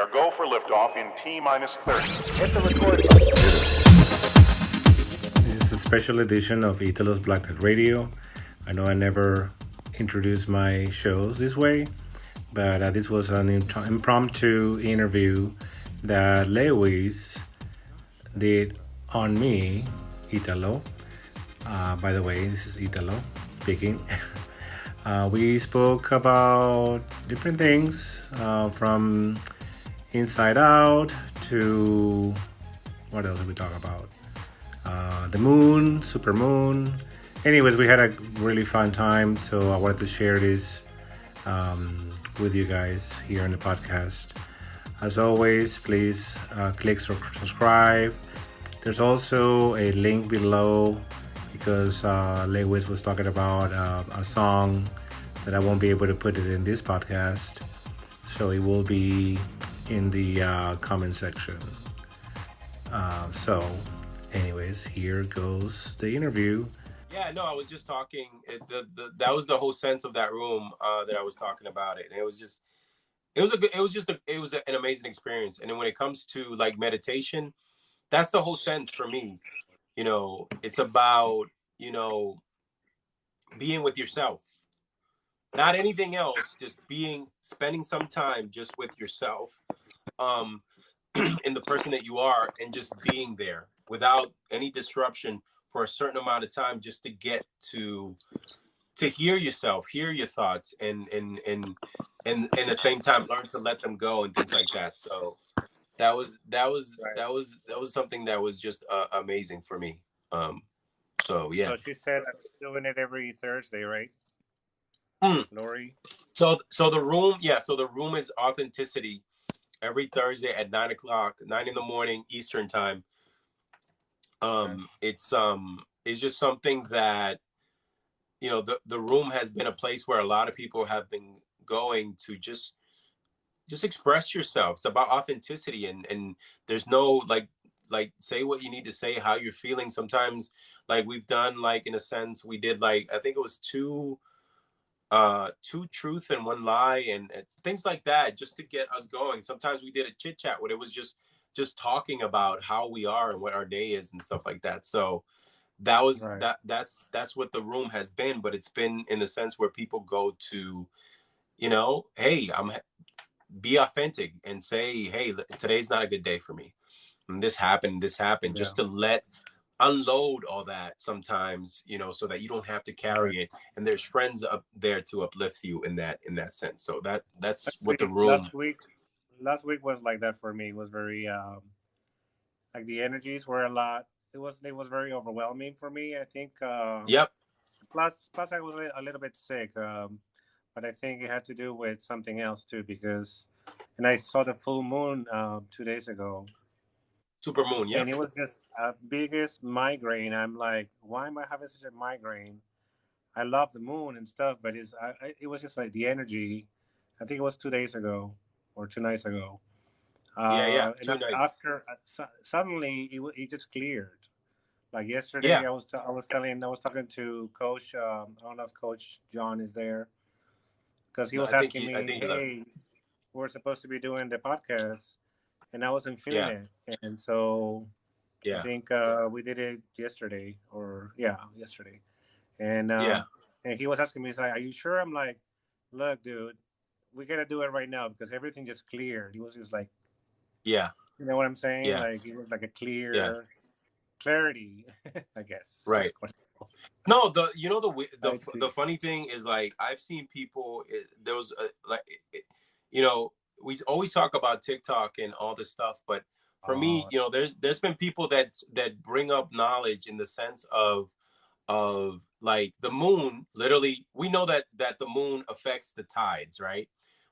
are go for liftoff in T-minus 30. Hit the record button. This is a special edition of Italo's Black Dot Radio. I know I never introduced my shows this way, but this was an impromptu interview that Lewis did on me, Italo. By the way, this is Italo speaking. We spoke about different things, from Inside Out to what else did we talk about? The moon, super moon. Anyways, we had a really fun time, so I wanted to share this with you guys here on the podcast. As always, please click subscribe. There's also a link below because Lewis was talking about a song that I won't be able to put it in this podcast, so it will be in the comment section. So anyways, here goes the interview. Yeah, no, I was just talking. That was the whole sense of that room that I was talking about it. And it was an amazing experience. And then when it comes to like meditation, that's the whole sense for me. You know, it's about, being with yourself, not anything else, just spending some time just with yourself, in the person that you are, and just being there without any disruption for a certain amount of time, just to get to hear yourself, hear your thoughts, and at the same time learn to let them go and things like that. So that was something that was just amazing for me. So yeah. So she said I'm doing it every Thursday, right? Lori. So the room is authenticity every Thursday at 9 in the morning Eastern time. It's just something that, the room has been a place where a lot of people have been going to just express yourself. It's about authenticity, and there's no like say what you need to say, how you're feeling. Sometimes, like we've done, like in a sense, we did like, I think it was two truth and one lie, and things like that, just to get us going. Sometimes we did a chit chat where it was just talking about how we are and what our day is and stuff like that. So that was right. That's what the room has been, but it's been in a sense where people go to, hey, be authentic and say, hey, today's not a good day for me, and this happened, yeah. Just to unload all that sometimes, so that you don't have to carry it, and there's friends up there to uplift you in that sense. So that's what the room. Last week was like that for me. It was very like the energies were a lot. It was very overwhelming for me, I think. Yep. Plus I was a little bit sick, but I think it had to do with something else too, and I saw the full moon 2 days ago. Super moon, yeah. And it was just a biggest migraine. I'm like, why am I having such a migraine? I love the moon and stuff, but it was just like the energy. I think it was 2 days ago or 2 nights ago. Yeah, 2 nights. After suddenly it just cleared. Like yesterday, yeah. I was talking to Coach. I don't know if Coach John is there, because he was asking me, hey, we're supposed to be doing the podcast, and I wasn't feeling it, and so I think we did it yesterday, and and he was asking me, he's like, are you sure? I'm like, look, dude, we gotta do it right now because everything just cleared. He was just like, you know what I'm saying? Yeah. Like it was like a clarity, I guess. Right. No, the funny thing is, like, I've seen people. There was we always talk about TikTok and all this stuff, but for me, there's been people that bring up knowledge in the sense of like the moon. Literally, we know that the moon affects the tides, right?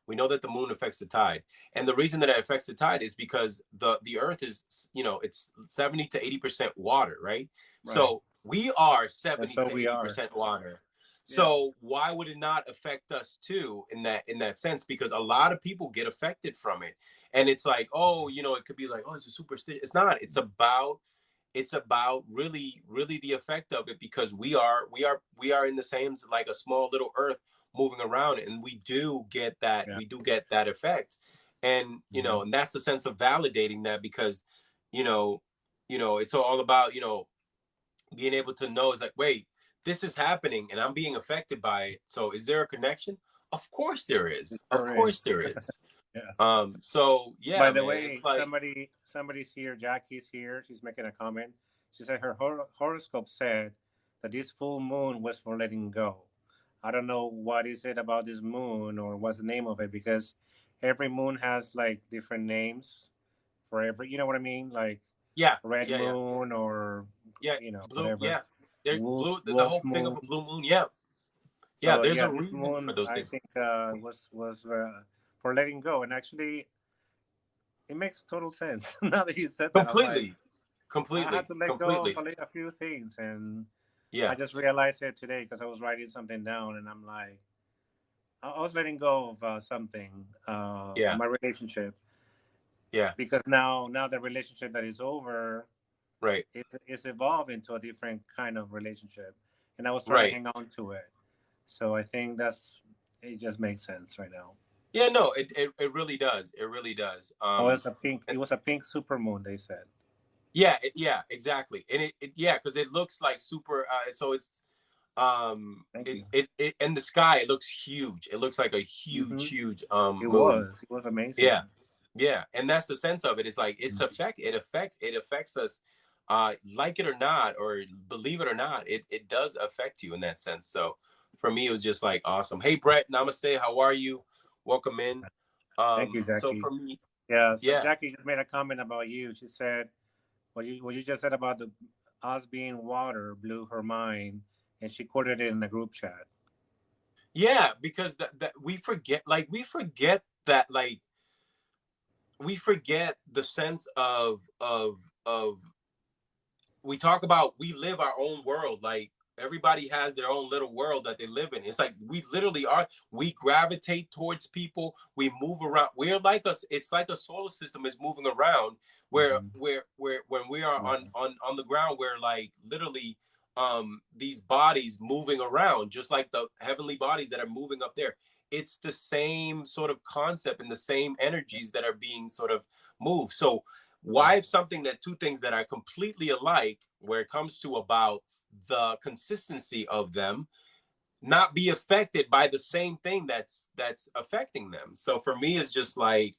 We know that the moon affects the tide, and the reason that it affects the tide is because the Earth is, it's 70 to 80% water, right? So we are 70 to 80% water. So why would it not affect us too in that sense? Because a lot of people get affected from it, and it's like, oh, it could be like, oh, it's a superstition. It's not. It's about really, really the effect of it, because we are in the same, like a small little Earth moving around, and we do get that effect. And, Mhm. and that's the sense of validating that, because, you know, it's all about, being able to know, is like, wait, this is happening and I'm being affected by it. So is there a connection? Of course there It is. Of sure course is. there is. Yes. So By yeah, the man, it's way, like, somebody's here. Jackie's here. She's making a comment. She said her horoscope said that this full moon was for letting go. I don't know what is it about this moon or what's the name of it, because every moon has like different names for every. You know what I mean? Like yeah, red yeah, yeah, moon or yeah, whatever. yeah. There, Wolf the wolf whole thing of moon. a blue moon. Yeah, yeah. So There's yeah, a this reason for moon those I things. think was for letting go, and actually it makes total sense. Now that you said that, I'm like, Completely, I had completely, to let go of completely. a few things, and I Yeah, just realized it today because I was writing something down, and I'm like, I was letting go of something, yeah, my relationship, yeah. because now the relationship that is over, Right, it's evolved into a different kind of relationship, and I was trying to right. hang on to it. So I think it just makes sense right now. Yeah, no, it really does. It really does. Oh, it was a pink super moon, they said. Yeah, yeah, exactly. And yeah, because it looks like super. So it's Thank you. it in the sky. It looks huge. It looks like a Hmm. huge moon. It was amazing. Yeah, yeah, and that's the sense of it. It's like Mhm. it affects us, like it or not, or believe it or not. It does affect you in that sense. So for me, it was just like awesome. Hey, Brett, namaste. How are you? Welcome in. Thank you, So Jackie. for me, Yeah, so yeah, Jackie just made a comment about you. She said what you just said about the us being water blew her mind, and she quoted it in the group chat. yeah, because that we forget that, like, we forget the sense of we talk about, we live our own world. Like, everybody has their own little world that they live in. It's like we literally are, we gravitate towards people, we move around, we're like us, it's like a solar system is moving around, where Hmm. when we are Yeah. on the ground, we're like literally these bodies moving around, just like the heavenly bodies that are moving up there. It's the same sort of concept and the same energies that are being sort of moved. So why something that, two things that are completely alike, where it comes to about the consistency of them, not be affected by the same thing that's affecting them? So for me, it's just like,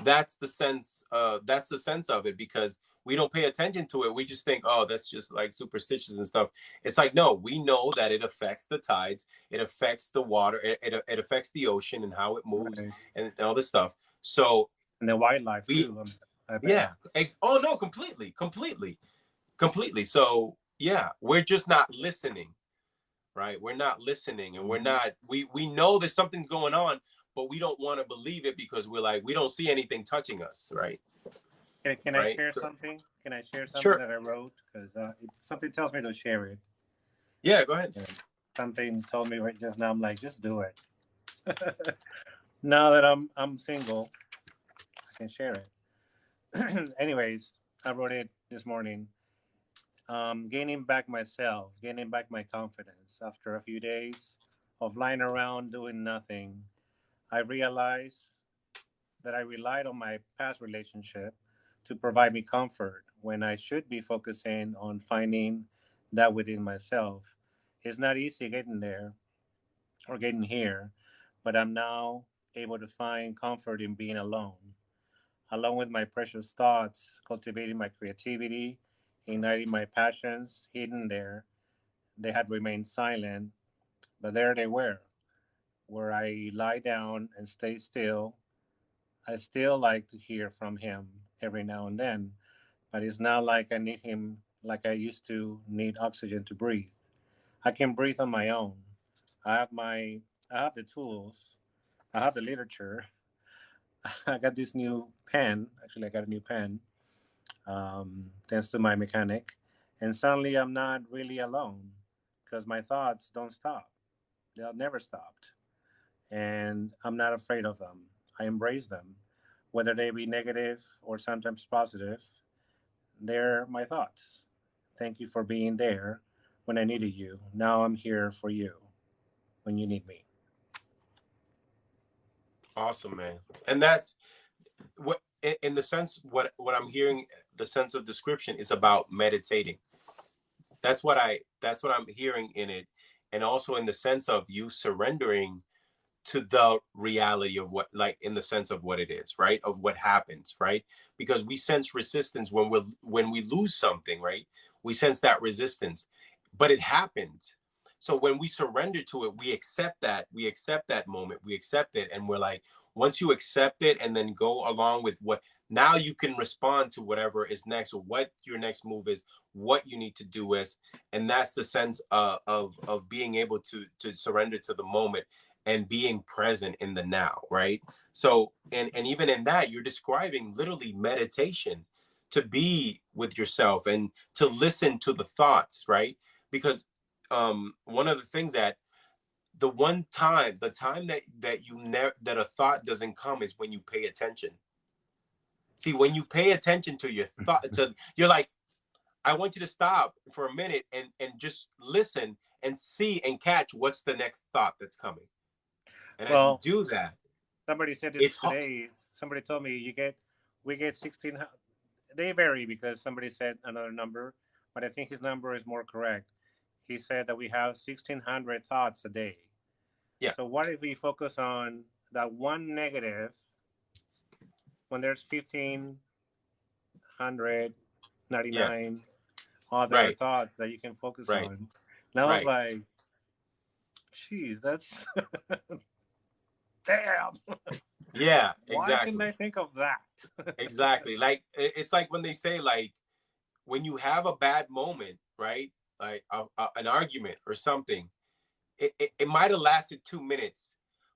that's the sense of it, because we don't pay attention to it. We just think, oh, that's just like superstitious and stuff. It's like, no, we know that it affects the tides, it affects the water, it affects the ocean and how it moves, Right. and all this stuff. So And the wildlife we, too. I bet. yeah. Oh no, completely, completely, completely. So yeah, we're just not listening, right? We're not listening, and we're Mhm. not. We know there's something going on, but we don't want to believe it because we're like, we don't see anything touching us, right? Can I Right. share So something? Can I share something sure. that I wrote? Because something tells me to share it. Yeah. Go ahead. And something told me right just now. I'm like, just do it. Now that I'm single, I can share it. Anyways, I wrote it this morning. Gaining back myself, gaining back my confidence. After a few days of lying around doing nothing, I realized that I relied on my past relationship to provide me comfort when I should be focusing on finding that within myself. It's not easy getting there or getting here, but I'm now able to find comfort in being alone, along with my precious thoughts, cultivating my creativity, igniting my passions hidden there. They had remained silent, but there they were, where I lie down and stay still. I still like to hear from him every now and then, but it's not like I need him like I used to need oxygen to breathe. I can breathe on my own. I have my I have the tools. I have the literature. I got this new pen. Actually, I got a new pen, thanks to my mechanic. And suddenly I'm not really alone because my thoughts don't stop. They'll never stopped. And I'm not afraid of them. I embrace them, whether they be negative or sometimes positive. They're my thoughts. Thank you for being there when I needed you. Now I'm here for you when you need me. Awesome, man. And that's what in the sense what I'm hearing, the sense of description is about meditating. That's what I'm hearing in it, and also in the sense of you surrendering to the reality of what, like in the sense of what it is, right, of what happens, right, because we sense resistance when we lose something, right, we sense that resistance, but it happens. So when we surrender to it, we accept that moment, we accept it, and we're like, once you accept it and then go along with what, now you can respond to whatever is next, or what your next move is, what you need to do is. And that's the sense of being able to surrender to the moment and being present in the now, right? So, and even in that, you're describing literally meditation, to be with yourself and to listen to the thoughts, right? Because one of the things that, the time that you never, that a thought doesn't come is when you pay attention. See, when you pay attention to your thought, to, you're like, I want you to stop for a minute and just listen and see and catch what's the next thought that's coming. And as you Well, do that, somebody said this it's today. Somebody told me we get 16. They vary because somebody said another number, but I think his number is more correct. He said that we have 1,600 thoughts a day. yeah, So what if we focus on that one negative when there's 1,599 yes, other right, thoughts that you can focus right, on? And I was right. like, geez, that's damn. Yeah, Why can exactly, I think of that? exactly. Like it's like when they say, like, when you have a bad moment, right? Like an argument or something, it might have lasted 2 minutes,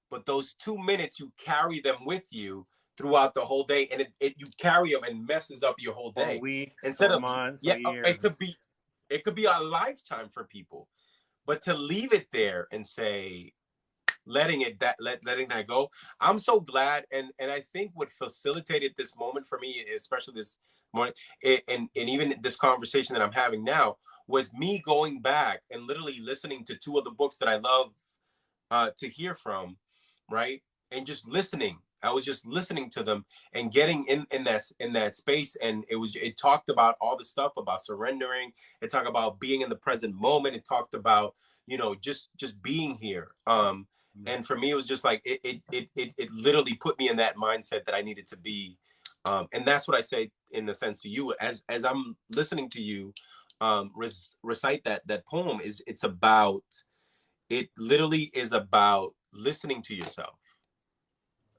but those 2 minutes, you carry them with you throughout the whole day, and you carry them and messes up your whole Or day. weeks, Instead or of, months, or yeah, years. it could be a lifetime for people, but to leave it there and say, letting that go. I'm so glad, and I think what facilitated this moment for me, especially this morning, and even this conversation that I'm having now, was me going back and literally listening to two of the books that I love to hear from, right? And just listening. I was just listening to them and getting in that space, and it talked about all the stuff about surrendering. It talked about being in the present moment. It talked about, just being here. And for me, it was just like it literally put me in that mindset that I needed to be. And that's what I say in the sense to you, as I'm listening to you recite that poem. It literally is about listening to yourself,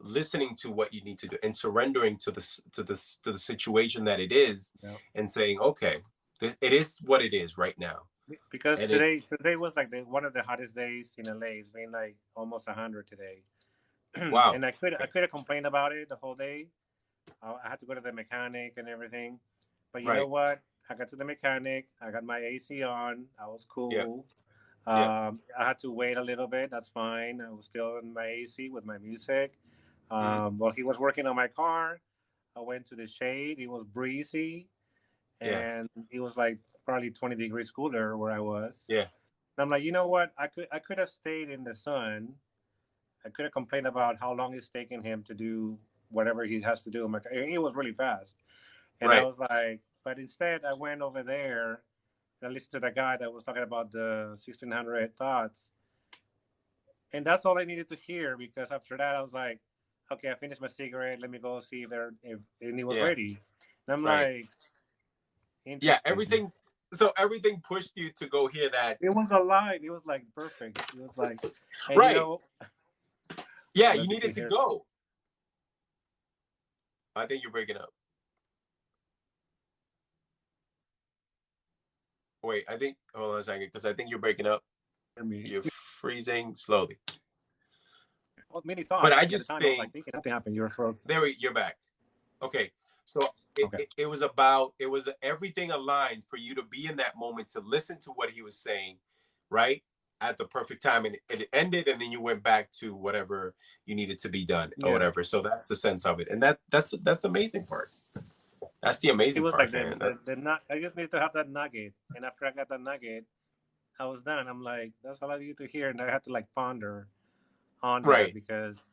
listening to what you need to do, and surrendering to the situation that it is, Yeah. and saying, okay, it is what it is right now. Because And it today was like one of the hottest days in LA. It's been like almost 100 today, wow, and I could have complained about it the whole day. I had to go to the mechanic and everything, but you know right, what? I got to the mechanic. I got my AC on. I was yeah, cool. yeah, I had to wait a little bit. That's fine. I was still in my AC with my music. mm, While he was working on my car, I went to the shade. It was breezy, yeah, and it was like probably 20 degrees cooler where I was. yeah, And I'm like, you know what? I could have stayed in the sun. I could have complained about how long it's taking him to do whatever he has to do. It was really fast, and I right, was like, but instead I went over there and I listened to the guy that was talking about the 1600 thoughts, and that's all I needed to hear because after that I was like, okay, I finished my cigarette. Let me go see if and he was yeah, ready. And I'm right, like, yeah, interesting. everything. So everything pushed you to go hear that. It was alive. It was like perfect. It was like, and Right, yeah, you let needed me to hear. go. I think you're breaking up. Wait, I think, hold on a second, because I think you're breaking up. Hear me. You're freezing slowly. Well, many But thoughts. I At the just time, I was like think, thinking nothing happened. You're frozen. you're back. Okay. So Okay. it was everything aligned for you to be in that moment, to listen to what he was saying, right? At the perfect time. And it ended, and then you went back to whatever you needed to be done or Yeah. whatever. So that's the sense of it. And that's the amazing part. That's the It amazing was like part, man. That's the nut. I just need to have that nugget, and after I got that nugget, I was done. I'm like, that's all I need to hear, and I had to like ponder on that right. because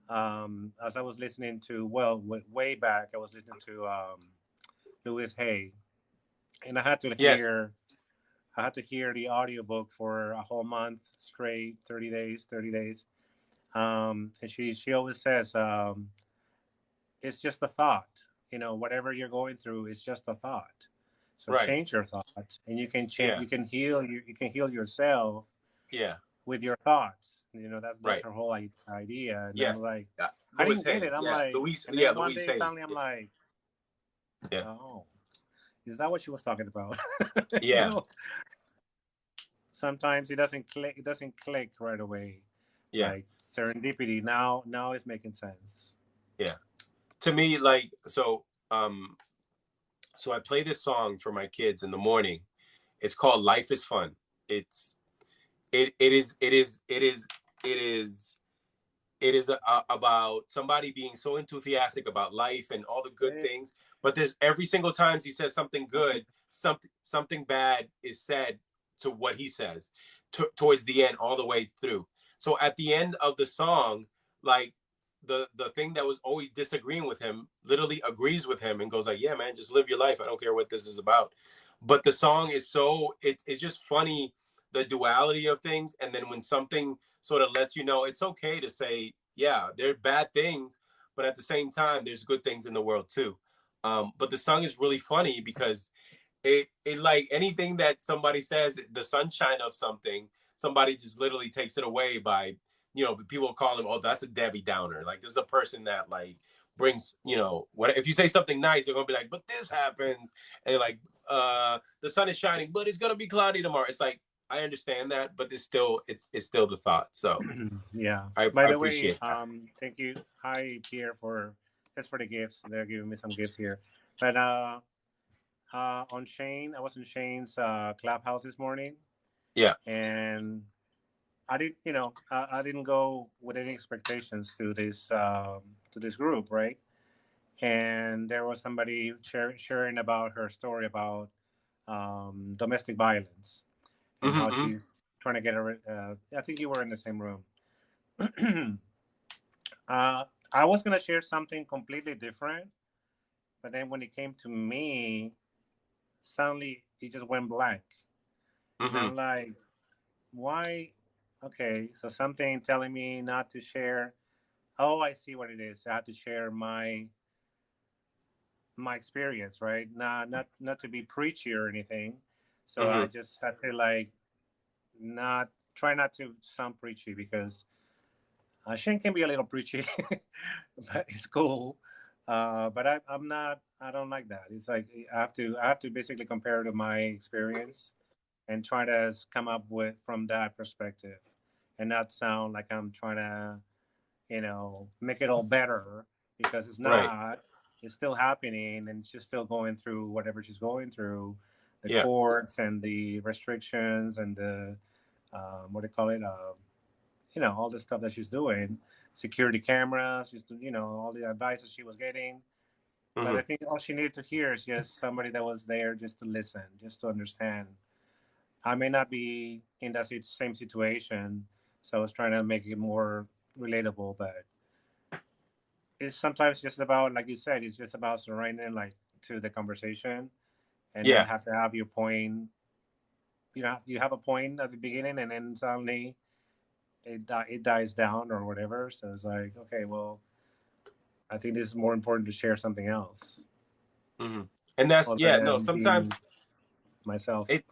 as I was listening to, well, way back, I was listening to Louis Hay, and Yes. I had to hear the audiobook for a whole month straight, 30 days, 30 days. And she always says, it's just a thought. Whatever you're going through is just a thought. So Right. change your thought, and you can change. Yeah. You can heal yourself Yeah. with your thoughts. That's Right. her whole idea. And I'm Yes. like, I Louis didn't get it. Hayes. I'm Yeah. like, Louis. and Yeah. then one Louis day Hayes. suddenly I'm Yeah. like, Yeah. oh, is that what she was talking about? you Yeah. know, Sometimes it doesn't click. It doesn't click right away. Yeah. Like serendipity. Now it's making sense. Yeah. To me, like, so I play this song for my kids in the morning. It's called "Life Is Fun." It's it is it is it is it is it is about somebody being so enthusiastic about life and all the good things, but there's every single time he says something good, something bad is said to what he says towards the end, all the way through. So at the end of the song, like the thing that was always disagreeing with him literally agrees with him and goes like, yeah, man, just live your life, I don't care what this is about. But the song is it's just funny, the duality of things. And then when something sort of lets you know it's okay to say, yeah, there are bad things, but at the same time, there's good things in the world too. But the song is really funny because it like anything that somebody says, the sunshine of something, somebody just literally takes it away by, people call him, oh, that's a Debbie Downer. Like there's a person that like brings, what if you say something nice, they're gonna be like, but this happens, and like, the sun is shining, but it's gonna be cloudy tomorrow. It's like I understand that, but it's still the thought. So Yeah. By I the way, appreciate that. thank you. Hi, Pierre, for thanks for the gifts. They're giving me some gifts here. But on Shane, I was in Shane's clubhouse this morning, Yeah. and I didn't go with any expectations to this group, right? And there was somebody sharing about her story about domestic violence and how Mm-hmm. she's trying to get her. I think you were in the same room. I was gonna share something completely different, but then when it came to me, suddenly it just went blank, and Mm-hmm. I'm like, why? Okay, so something telling me not to share. Oh, I see what it is. I have to share my experience, right? Not to be preachy or anything. So I Mm-hmm. just had to like not try not to sound preachy because Shane can be a little preachy, but it's cool. But I'm not. I don't like that. It's like I have to basically compare to my experience and try to come up with from that perspective, and not sound like I'm trying to, make it all better because it's Right. not. It's still happening, and she's still going through whatever she's going through, the Yeah. courts and the restrictions and the what do you call it? All the stuff that she's doing, security cameras, just all the advice that she was getting. But I Mm-hmm. think all she needed to hear is just somebody that was there just to listen, just to understand. I may not be in that same situation, so I was trying to make it more relatable. But it's sometimes just about, like you said, it's just about surrendering like to the conversation and not Yeah. have to have your point. You have a point at the beginning, and then suddenly it dies down or whatever. So it's like, okay, well, I think this is more important to share something else Mm-hmm. And that's, other yeah, no, than being sometimes myself. it,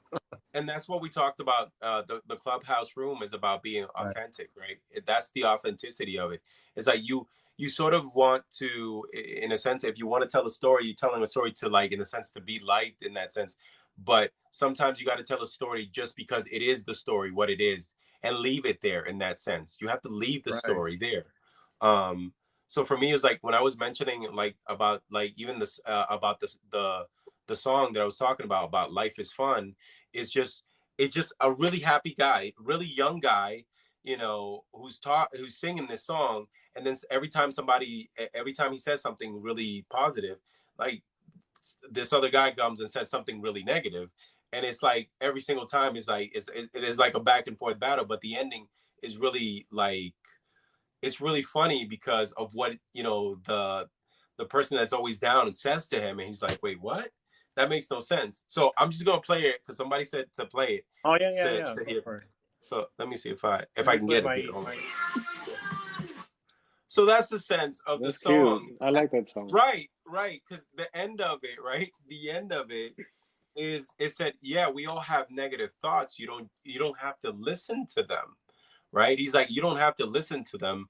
and that's what we talked about. The clubhouse room is about being Right. authentic, right? That's the authenticity of it. It's like you sort of want to, in a sense, if you want to tell a story, you're telling a story to, like, in a sense, to be liked in that sense. But sometimes you got to tell a story just because it is the story, what it is, and leave it there in that sense. You have to leave the Right. story there. Um, so for me, it's like when I was mentioning like about like even this about this the song that I was talking about life is fun, is just it's just a really happy guy, really young guy, who's singing this song, and then every time he says something really positive, like this other guy comes and says something really negative, and it's like every single time is like it is like a back and forth battle, but the ending is really like it's really funny because of what, you know, the person that's always down and says to him, and he's like, wait, what? That makes no sense. So I'm just gonna play it because somebody said to play it Oh yeah, yeah, to yeah. Go hear. for it. So let me see if Let I me can put get it here. my my. So that's the sense of the That's cute. song. I like that song. Right, right. Because the end of it, right? The end of it is it said, yeah, we all have negative thoughts. You don't have to listen to them, right? He's like, you don't have to listen to them.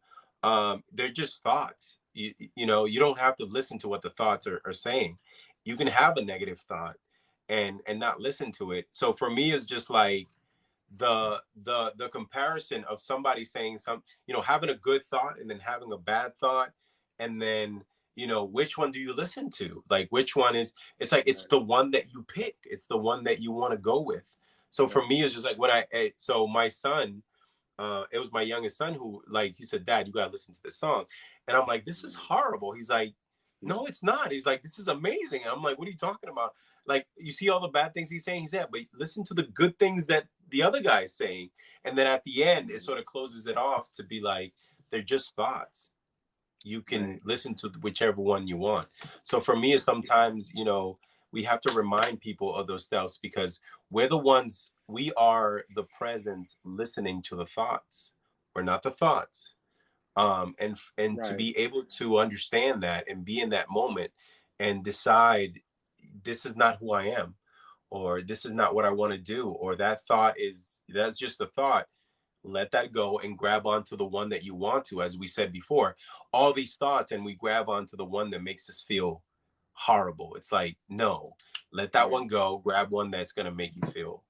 They're just thoughts. You know, you don't have to listen to what the thoughts are saying. You can have a negative thought and not listen to it. So for me, it's just like the comparison of somebody saying some, you know, having a good thought and then having a bad thought, and then, you know, which one do you listen to? Like, which one is, it's like it's Right. the one that you pick, it's the one that you want to go with. So for Right. me, it's just like when so my son, it was my youngest son who, like, he said, Dad, you gotta listen to this song. And I'm like, this is horrible. He's like, no, it's not. He's like, this is amazing. And I'm like, what are you talking about? Like, you see all the bad things he's saying? He's yeah, but listen to the good things that the other guy is saying. And then at the end, it sort of closes it off to be like, they're just thoughts. You can Right. listen to whichever one you want. So for me, it's sometimes, you know, we have to remind people of those stuffs because we are the presence listening to the thoughts. We're not the thoughts. And to Right. be able to understand that and be in that moment and decide this is not who I am, or this is not what I want to do, or that's just a thought. Let that go and grab onto the one that you want to. As we said before, all these thoughts, and we grab onto the one that makes us feel horrible. It's like, no, let that Right. one go, grab one that's going to make you feel,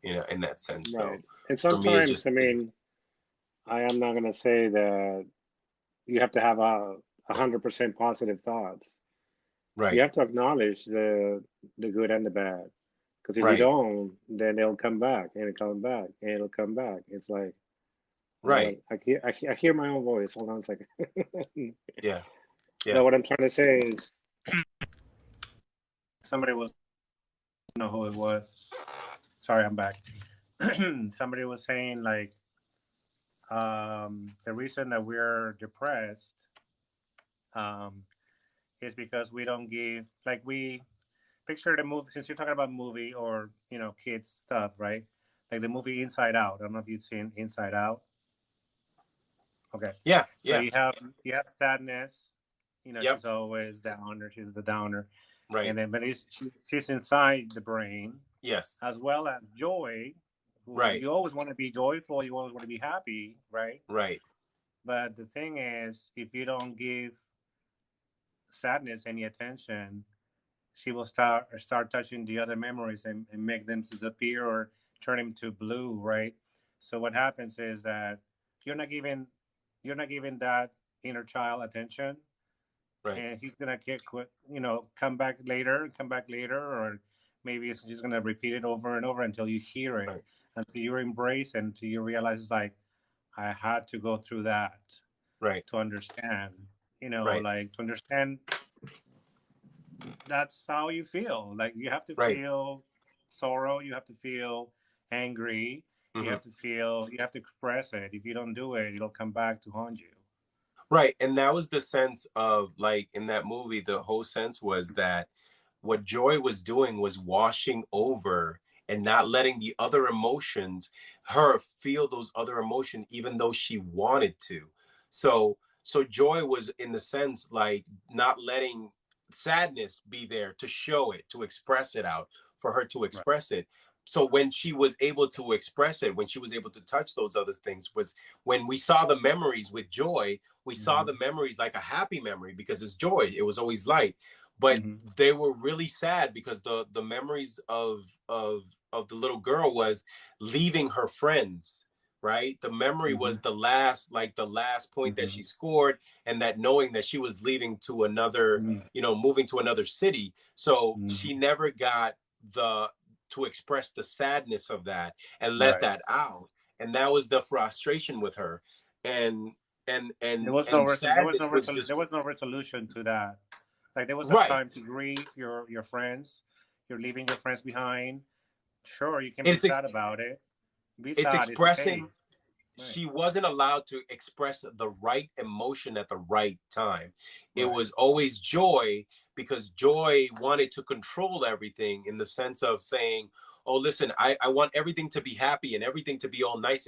you know, in that sense. So Right. And for me, it's sometimes, just, I mean, I am not gonna say that you have to have 100% positive thoughts. You right, have to acknowledge the good and the bad. Because if you right, don't, then they'll come back and it'll come back and it'll come back. It's like, right. I hear my own voice. Hold on a second. Yeah, yeah, No, what I'm trying to say is, Somebody was, I don't know who it was. Sorry, I'm back. Somebody was saying like, the reason that we're depressed, um, is because we don't give, like, we picture the movie, since you're talking about movie or, you know, kids stuff, right? Like the movie Inside Out. I don't know if you've seen Inside Out. Okay. yeah, So yeah. you have sadness, you know, Yep. she's always downer, she's the downer. Right. And then, but she's inside the brain, Yes. as well as joy, who Right. you always want to be joyful, you always want to be happy, right? Right. But the thing is, if you don't give sadness any attention, she will start touching the other memories and make them disappear or turn them to blue, right? So what happens is that you're not giving you're not giving that inner child attention, Right. and he's gonna get quit, you know, come back later, or maybe it's just gonna repeat it over and over until you hear it, Right. until you embrace, and until you realize it's like, I had to go through that Right. to understand, you know, Right. like to understand that's how you feel. Like you have to Right. feel sorrow, you have to feel angry, Hmm. you have to express it. If you don't do it, it'll come back to haunt you. Right. And that was the sense of, like, in that movie, the whole sense was that what Joy was doing was washing over and not letting the other emotions, her feel those other emotions, even though she wanted to. So Joy was, in the sense, like, not letting sadness be there to show it, to express it out, for her to Right. express it. So when she was able to express it, when she was able to touch those other things, was when we saw the memories with Joy. We saw Mm-hmm. the memories like a happy memory because it's joy. It was always light, but Mm-hmm. they were really sad because the memories of the little girl was leaving her friends, right? The memory Mm-hmm. was the last point that Mm-hmm. she scored, and that knowing that she was leaving to another, Mm-hmm. you know, moving to another city. So Mm-hmm. she never got the to express the sadness of that and let Right. that out. And that was the frustration with her. And and sadness was There just was no resolution to that. Like there was a right. time to grieve your friends. You're leaving your friends behind. Sure, you can be It's sad about it. Be it's sad. It's okay. expressing she wasn't allowed to express the right emotion at the right time. It Right. was always Joy, because Joy wanted to control everything, in the sense of saying, oh, listen, I want everything to be happy and everything to be all nice,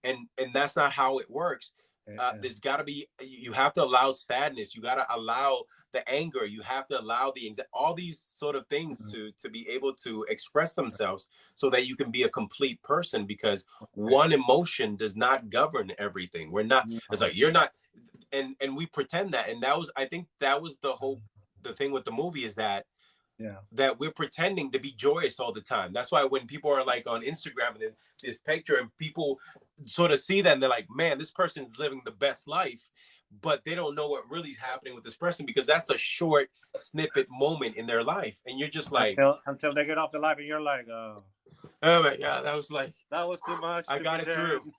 and that's not how it works. There's got to be, you have to allow sadness, you got to allow the anger, you have to allow the anxiety, all these sort of things to be able to express themselves, so that you can be a complete person, because one emotion does not govern everything. We're not, it's like, you're not, and we pretend that, and that was, I think that was the thing with the movie, is that that we're pretending to be joyous all the time. That's why when people are like on Instagram and this picture, and people sort of see that, and they're like, man, this person's living the best life, but they don't know what really is happening with this person, because that's a short snippet moment in their life, and you're just like, until they get off the live, and you're like, oh my God, that was like, that was too much. I got it through.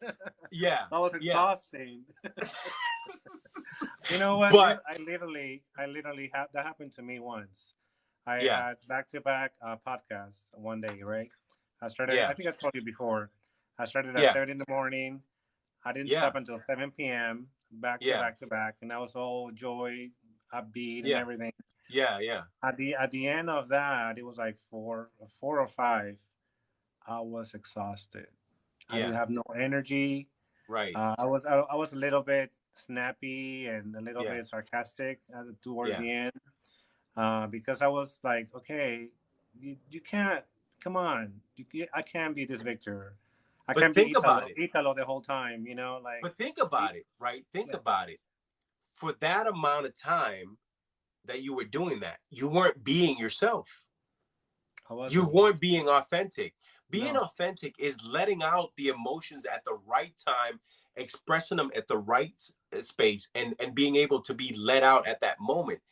Yeah, that was exhausting. You know what? But I literally had that happened to me once. I Yeah. had back-to-back podcasts one day, right? I started, Yeah. I think I told you before, I started at Yeah. 7 in the morning. I didn't Yeah. stop until 7 p.m. back to Yeah. back to back. And that was all joy, upbeat, and Yeah. everything. yeah. At the end of that, it was like 4 or 5. I was exhausted. I didn't Yeah. have no energy. Right. I was a little bit snappy and a little Yeah. bit sarcastic towards Yeah. the end. Because I was like, okay, you can't, come on, I can't be this Victor. I But can't think be about it. Italo the whole time, you know, like. But think about it, right? Think Yeah. about it. For that amount of time that you were doing that, you weren't being yourself. I wasn't. You weren't being authentic. Being No. authentic is letting out the emotions at the right time, expressing them at the right space, and being able to be let out at that moment.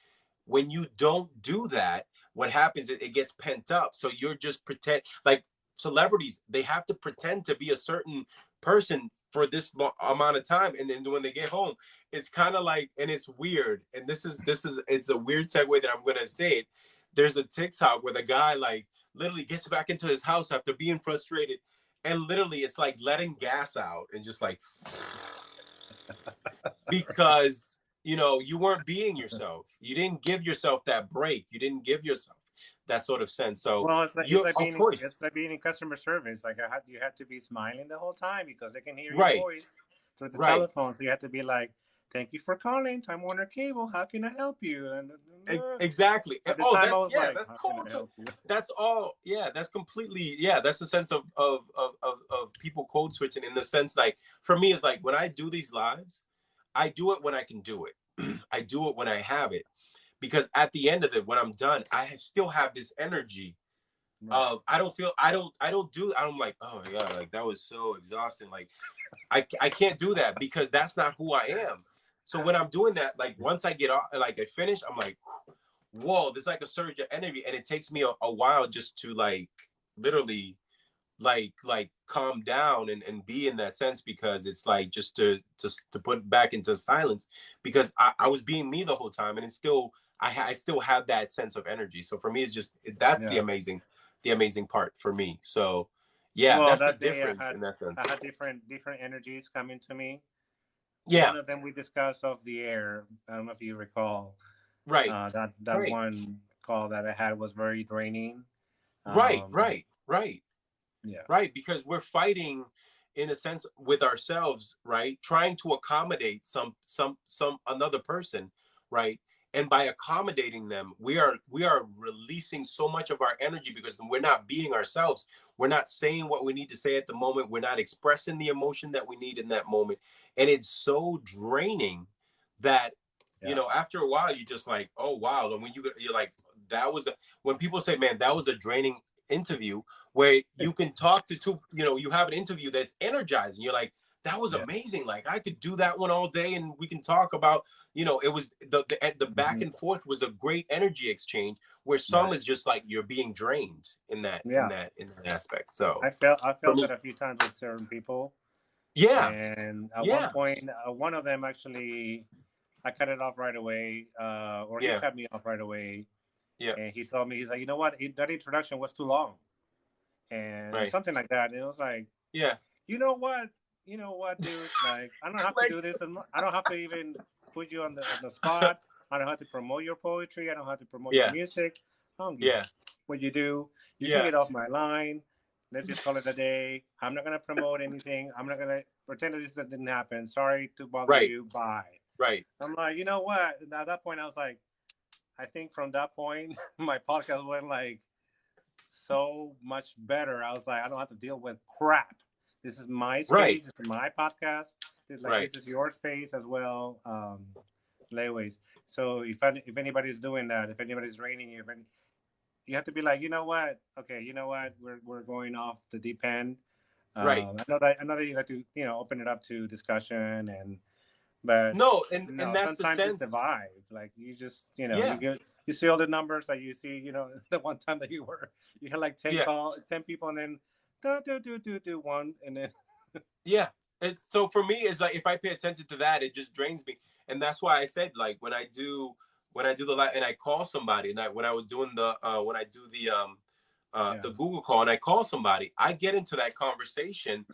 When you don't do that, what happens is it gets pent up. So you're just pretend, like celebrities, they have to pretend to be a certain person for this amount of time, and then when they get home, it's kind of like, and it's weird. And this is it's a weird segue that I'm gonna say it. There's a TikTok where the guy like literally gets back into his house after being frustrated, and literally it's like letting gas out and just like because you weren't being yourself. You didn't give yourself that break. You didn't give yourself that sort of sense. So Well, it's like of course, it's like being in customer service. Like you had to be smiling the whole time because they can hear your Right. voice through the Right. telephone. So you had to be like, "Thank you for calling Time Warner Cable. How can I help you?" And exactly. at the Oh, time, I that's was like, that's "How cool can I too. help you?" That's all. Yeah, that's completely. Yeah, that's the sense of people code switching, in the sense, like, for me, it's like when I do these lives, I do it when I can do it. I do it when I have it, because at the end of it, when I'm done, I still have this energy of I'm like, oh my God, like that was so exhausting. Like I can't do that, because that's not who I am. So when I'm doing that, like once I get off, like I finish, I'm like, whoa, there's like a surge of energy, and it takes me a while just to like literally like calm down and be in that sense, because it's like just to put back into silence, because I was being me the whole time, and it's still I still have that sense of energy. So for me, it's just that's the amazing part for me. So yeah, Well, that's the that day difference in that sense. I had different energies coming to me. Yeah. One of them we discussed off the air. I don't know if you recall. Right. That Right. one call that I had was very draining. Right. Yeah. Right, because we're fighting in a sense with ourselves, right? Trying to accommodate some another person, right? And by accommodating them, we are releasing so much of our energy, because we're not being ourselves. We're not saying what we need to say at the moment. We're not expressing the emotion that we need in that moment. And it's so draining that after a while, you're just like, oh wow. And when you're like, when people say, man, that was a draining interview, where you can talk to two, you have an interview that's energizing. You're like, that was amazing. Like I could do that one all day, and we can talk about, it was the back and forth was a great energy exchange, where some is just like you're being drained in that aspect. So I felt that a few times with certain people. Yeah. And at one point, one of them actually, I cut it off right away, or he cut me off right away. Yeah. And he told me, he's like, you know what? That introduction was too long. And something like that. And it was like, you know what? you know what, dude? Like, I don't have to Like, do this. I don't have to even put you on the spot. I don't have to promote your poetry. I don't have to promote your yeah, music. I don't give yeah, what you do. You can yeah, get off my line. Let's just call it a day. I'm not gonna promote anything. I'm not gonna pretend that this didn't happen. Sorry to bother right, you. Bye. right, I'm like, you know what? At that point, I was like, I think from that point, my podcast went like so much better. I was like, I don't have to deal with crap. This is my right, space. This is my podcast. right, This is your space as well. Layways. So if anybody's doing that, if anybody's raining you, you have to be like, you know what? Okay, you know what? We're going off the deep end. right. I know that you have to open it up to discussion but No, and no, that's the sometimes it's the sense. vibe. Like you just Yeah, you see all the numbers that you see. The one time that you had like yeah, 10 people, and then do one, and then yeah. It's so for me, it's like if I pay attention to that, it just drains me, and that's why I said like when I do the live and I call somebody, and when I was doing when I do yeah, the Google call and I call somebody, I get into that conversation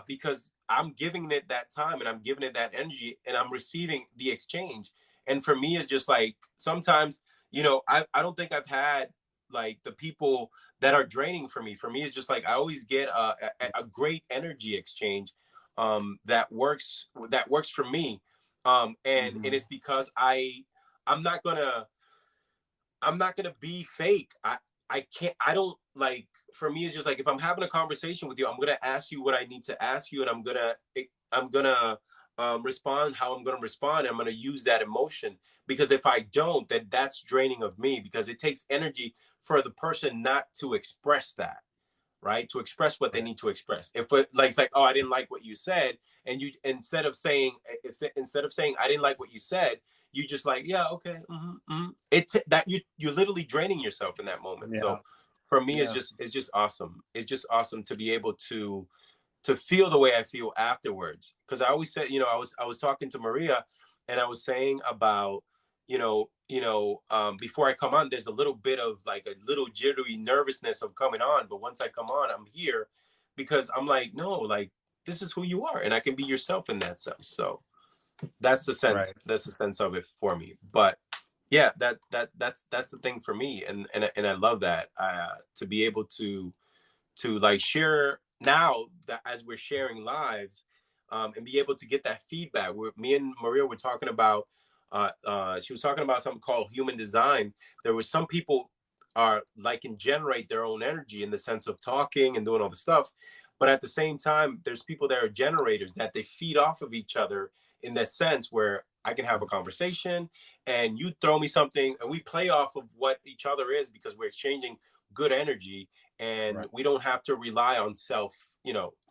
because I'm giving it that time and I'm giving it that energy and I'm receiving the exchange. And for me, it's just like sometimes, I don't think I've had like the people that are draining for me. For me, it's just like I always get a great energy exchange that works for me. And it's because I'm not gonna be fake. I can't. I don't like. For me, it's just like if I'm having a conversation with you, I'm gonna ask you what I need to ask you, and I'm gonna respond how I'm gonna respond. And I'm gonna use that emotion because if I don't, then that's draining of me because it takes energy for the person not to express that, right? To express what they right, need to express. If it's like, oh, I didn't like what you said, and you instead of saying I didn't like what you said, you just like, yeah, okay, that you're literally draining yourself in that moment. yeah, So for me, yeah, it's just awesome. It's just awesome to be able to feel the way I feel afterwards. Because I always said, I was talking to Maria, and I was saying about, before I come on, there's a little bit of like a little jittery nervousness of coming on, but once I come on, I'm here because I'm like, no, like this is who you are, and I can be yourself in that sense. So that's the sense. right. That's the sense of it for me. But yeah, that's the thing for me, and I love that to be able to like share now that as we're sharing lives and be able to get that feedback. Me and Maria were talking about she was talking about something called human design. There were some people are like can generate their own energy in the sense of talking and doing all the stuff, but at the same time there's people that are generators that they feed off of each other in that sense where I can have a conversation and you throw me something and we play off of what each other is because we're exchanging good energy and Right, we don't have to rely on self,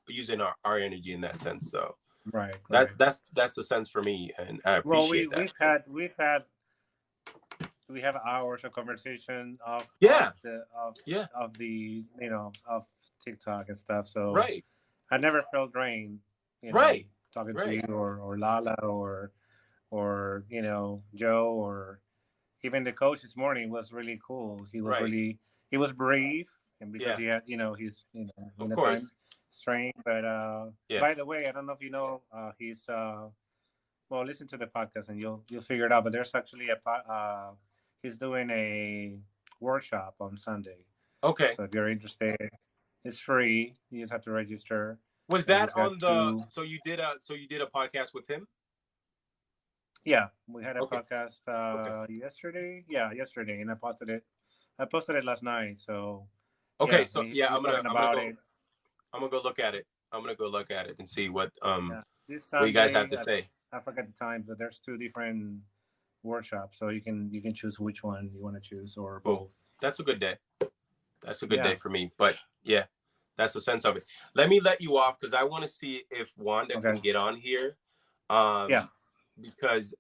using our energy in that sense. So right, that right. that's the sense for me, and I Well, appreciate that. we have hours of conversation Yeah, yeah, of the of TikTok and stuff. So right, I never felt drained, right, talking to you right. or Lala or Joe or even the coach this morning was really cool. Right. He was brave, and because Yeah, he had he's of in a time course. strain. But Yeah. by the way, I don't know if you know he's well, listen to the podcast and you'll figure it out. But there's actually he's doing a workshop on Sunday. Okay. So if you're interested, it's free. You just have to register, Was and that he's got on the? two. So you did a podcast with him? Yeah, we had a Okay. podcast Okay. yesterday. Yeah, yesterday, and I posted it. I posted it last night. So Okay. yeah, So yeah, we're talking about it. I'm gonna go look at it. I'm gonna go look at it and see Yeah, this what you guys have Sunday to say. I forgot the time, but there's two different workshops, so you can choose which one you want to choose or Cool. both. That's a good day. That's a good Yeah. day for me. But yeah, that's the sense of it. Let me let you off because I want to see if Wanda Okay. can get on here. Yeah. Because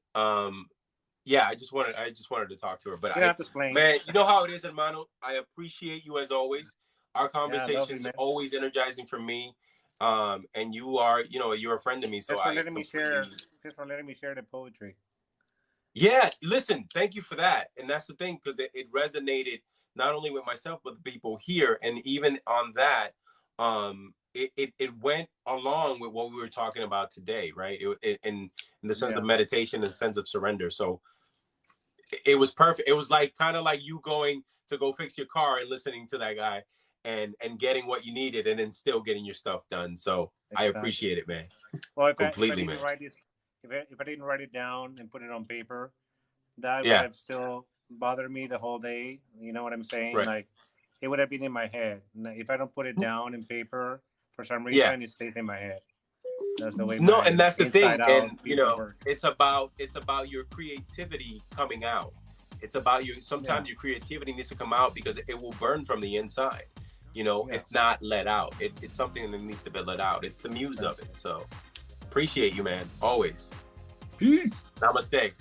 yeah, I just wanted to talk to her. But You don't have to explain. man, you know how it is, hermano. I appreciate you as always. Our Yeah, love you, conversations are man. always energizing for me. And you are, you're a friend to me, so Just for I letting me share. completely. Just for letting me share the poetry. Yeah, listen, thank you for that. And that's the thing, because it resonated not only with myself, but the people here. And even on that, it went along with what we were talking about today, right? In the sense of Yeah. meditation and the sense of surrender. So it was perfect. It was like kind of like you going to go fix your car and listening to that guy and getting what you needed and then still getting your stuff done. So I Exactly. appreciate it, man. Well, if I Completely, didn't man. write this, if I didn't write it down and put it on paper, that would Yeah. have still bothered me the whole day. You know what I'm saying? Right. Like, it would have been in my head. If I don't put it down in paper, for some Yeah. reason, it stays in my head. That's the way No, my and that's the thing. inside out And you piece of know, work. it's about your creativity coming out. It's about you. Sometimes your creativity needs to come out because it will burn from the inside. You know, Yes. it's not let out. It's something that needs to be let out. It's the muse of it. So appreciate you, man. Always. Peace. Namaste.